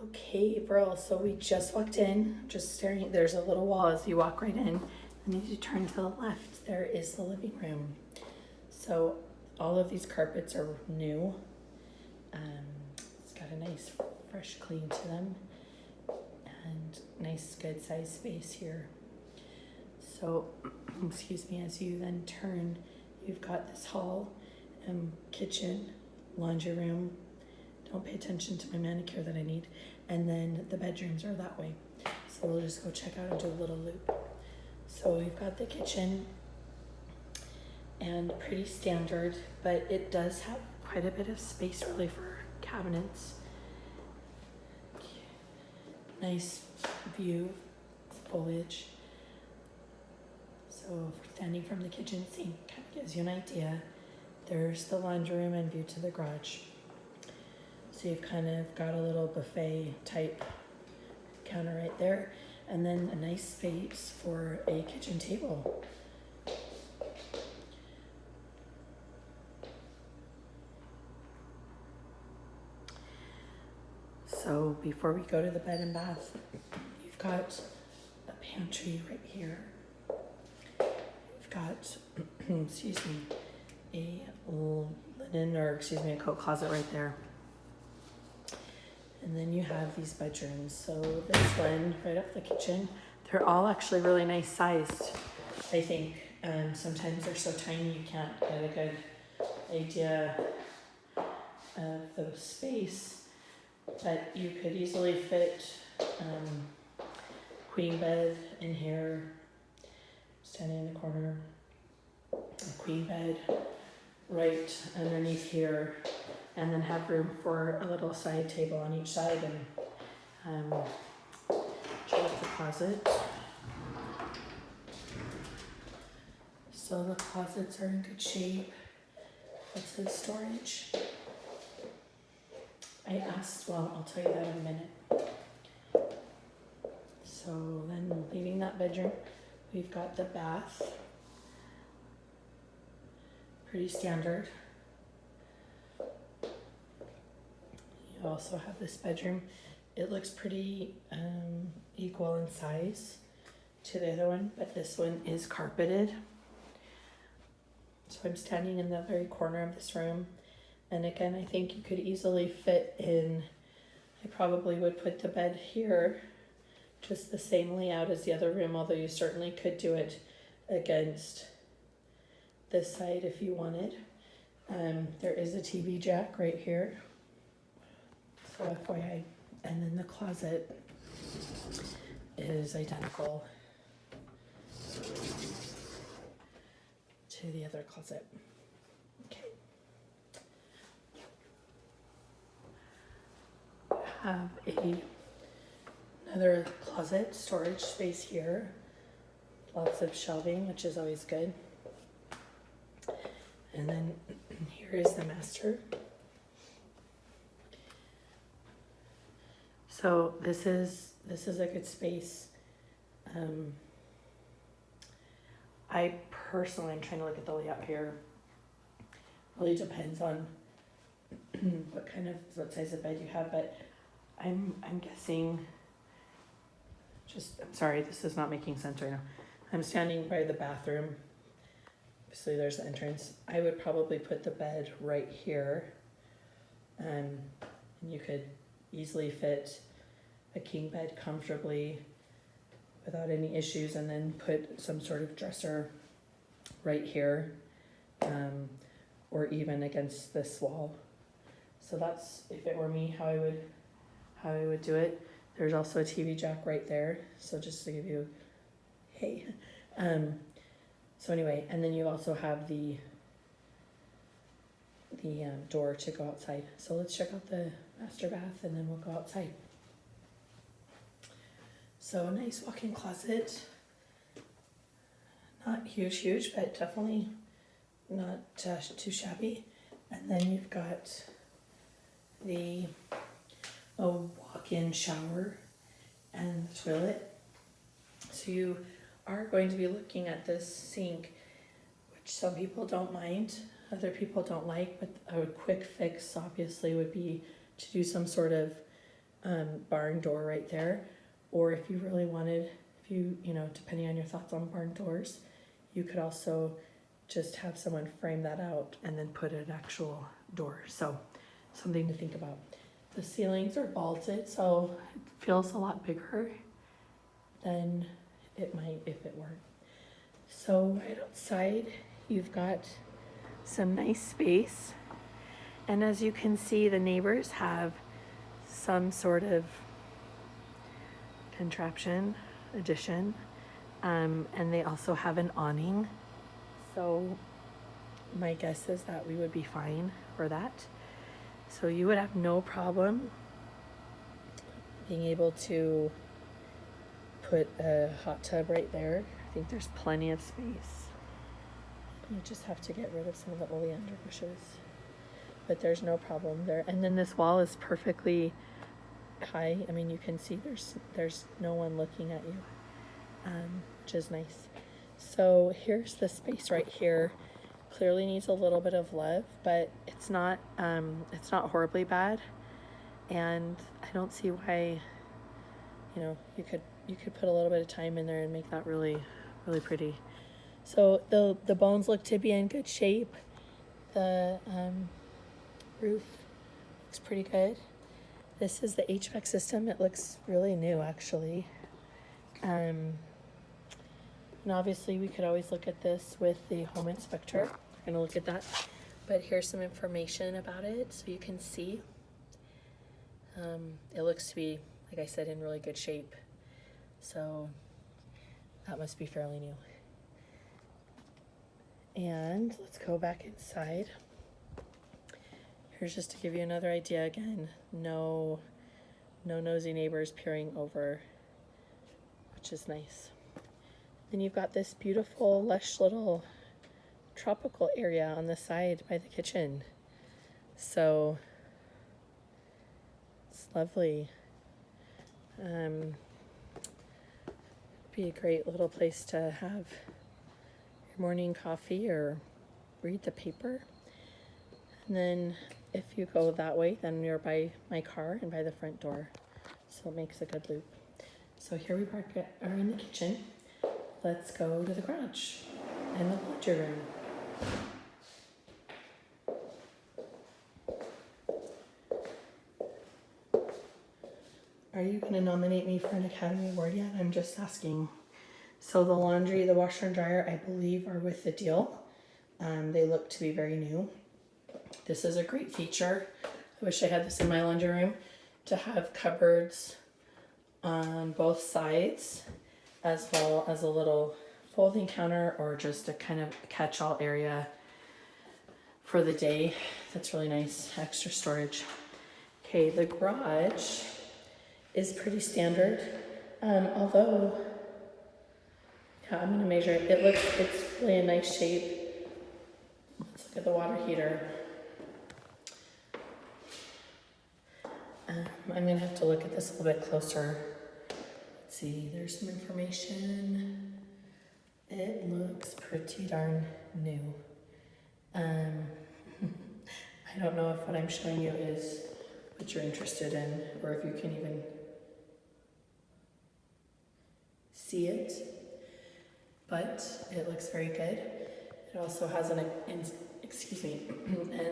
Okay, April, so we just walked in, just staring, there's a little wall as you walk right in, and as you turn to the left, there is the living room. So all of these carpets are new. It's got a nice fresh clean to them and nice good sized space here. So, excuse me, as you then turn, you've got this hall, kitchen, laundry room. Don't pay attention to my manicure that I need. And then the bedrooms are that way. So we'll just go check out and do a little loop. So we've got the kitchen and pretty standard, but it does have quite a bit of space really for cabinets. Nice view, foliage. So standing from the kitchen sink kind of gives you an idea. There's the laundry room and view to the garage. So you've kind of got a little buffet type counter right there, and then a nice space for a kitchen table. So before we go to the bed and bath, you've got a pantry right here. You've got, excuse me, a a coat closet right there. And then you have these bedrooms. So this one, right off the kitchen, they're all actually really nice sized, I think. Sometimes they're so tiny you can't get a good idea of the space. But you could easily fit queen bed in here, standing in the corner, a queen bed right underneath here, and then have room for a little side table on each side, and check out the closet. So the closets are in good shape. What's the storage? I'll tell you that in a minute. So then leaving that bedroom, we've got the bath. Pretty standard. You also have this bedroom. It looks pretty equal in size to the other one, but this one is carpeted. So I'm standing in the very corner of this room. And again, I think you could easily fit in, I probably would put the bed here, just the same layout as the other room, although you certainly could do it against this side if you wanted. There is a TV jack right here, so FYI. And then the closet is identical to the other closet. Have another closet storage space here. Lots of shelving, which is always good. And then here is the master. So this is a good space. I personally am trying to look at the layout here. Really depends on what size of bed you have, but I'm guessing, I'm sorry, this is not making sense right now. I'm standing by the bathroom. Obviously there's the entrance. I would probably put the bed right here. And you could easily fit a king bed comfortably without any issues, and then put some sort of dresser right here, or even against this wall. So that's, if it were me, how I would do it. There's also a TV jack right there. So just to give you, hey. So anyway, and then you also have the door to go outside. So let's check out the master bath and then we'll go outside. So a nice walk-in closet. Not huge, but definitely not too shabby. And then you've got the walk-in shower and the toilet. So you are going to be looking at this sink, which some people don't mind, other people don't like, but a quick fix obviously would be to do some sort of barn door right there. Or if you really wanted, if you know, depending on your thoughts on barn doors, you could also just have someone frame that out and then put an actual door. So something to think about. The ceilings are vaulted, so it feels a lot bigger than it might if it weren't. So right outside, you've got some nice space. And as you can see, the neighbors have some sort of contraption, addition, and they also have an awning. So my guess is that we would be fine for that. So you would have no problem being able to put a hot tub right there. I think there's plenty of space. You just have to get rid of some of the oleander bushes. But there's no problem there. And then this wall is perfectly high. I mean, you can see there's no one looking at you, which is nice. So here's the space right here. Clearly needs a little bit of love, but it's not horribly bad. And I don't see why, you know, you could put a little bit of time in there and make that really, really pretty. So the bones look to be in good shape. The roof looks pretty good. This is the HVAC system. It looks really new, actually. And obviously we could always look at this with the home inspector. We're gonna look at that. But here's some information about it so you can see. It looks to be, like I said, in really good shape. So that must be fairly new. And let's go back inside. Here's just to give you another idea again. No nosy neighbors peering over, which is nice. Then you've got this beautiful, lush little tropical area on the side by the kitchen. So it's lovely. Be a great little place to have your morning coffee or read the paper. And then if you go that way, then you're by my car and by the front door. So it makes a good loop. So here we are in the kitchen. Let's go to the garage and the laundry room. Are you going to nominate me for an Academy Award yet? I'm just asking. So the laundry, the washer and dryer, I believe are with the deal. They look to be very new. This is a great feature. I wish I had this in my laundry room, to have cupboards on both sides, as well as a little folding counter or just a kind of catch-all area for the day. That's really nice, extra storage. Okay, the garage is pretty standard, although, yeah, I'm gonna measure it. It's really in nice shape. Let's look at the water heater. I'm gonna have to look at this a little bit closer. Let's see, there's some information. It looks pretty darn new. I don't know if what I'm showing you is what you're interested in, or if you can even see it, but it looks very good. It also has an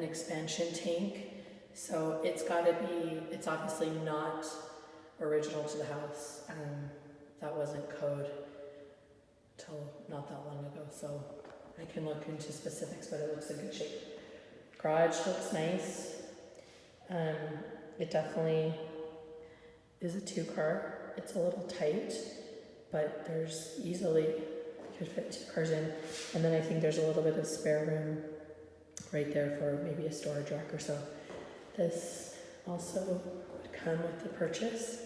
expansion tank. So it's obviously not original to the house. That wasn't code till not that long ago, so I can look into specifics, but it looks in good shape. Garage looks nice. It definitely is a 2-car. It's a little tight, but there's easily, could fit 2 cars in. And then I think there's a little bit of spare room right there for maybe a storage rack or so. This also would come with the purchase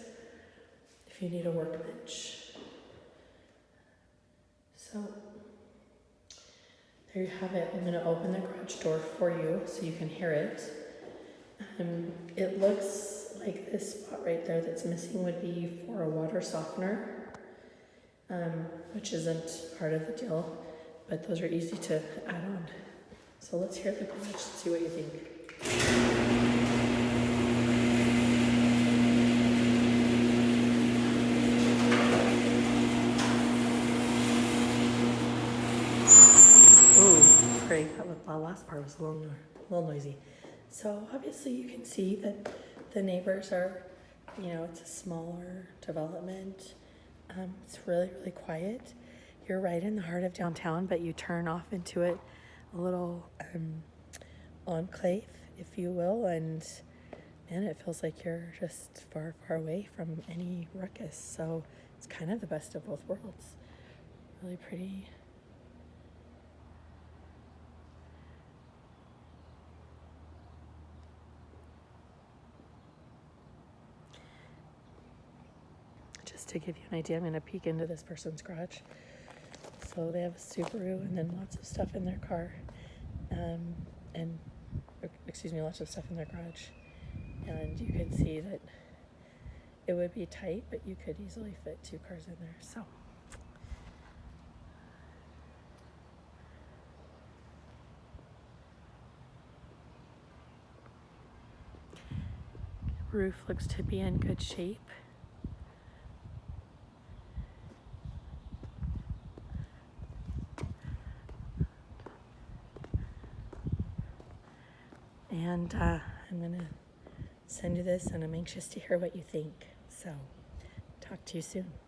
if you need a workbench. So there you have it. I'm going to open the garage door for you so you can hear it. It looks like this spot right there that's missing would be for a water softener, which isn't part of the deal, but those are easy to add on. So let's hear the garage and see what you think. last part was a little noisy. So obviously you can see that the neighbors are, it's a smaller development. It's really, really quiet. You're right in the heart of downtown, but you turn off into it a little enclave, if you will, and man, it feels like you're just far, far away from any ruckus. So it's kind of the best of both worlds. Really pretty. Just to give you an idea, I'm going to peek into this person's garage. So they have a Subaru and then lots of stuff in their car. Lots of stuff in their garage. And you can see that it would be tight, but you could easily fit 2 cars in there. So roof looks to be in good shape. And I'm going to send you this, and I'm anxious to hear what you think. So talk to you soon.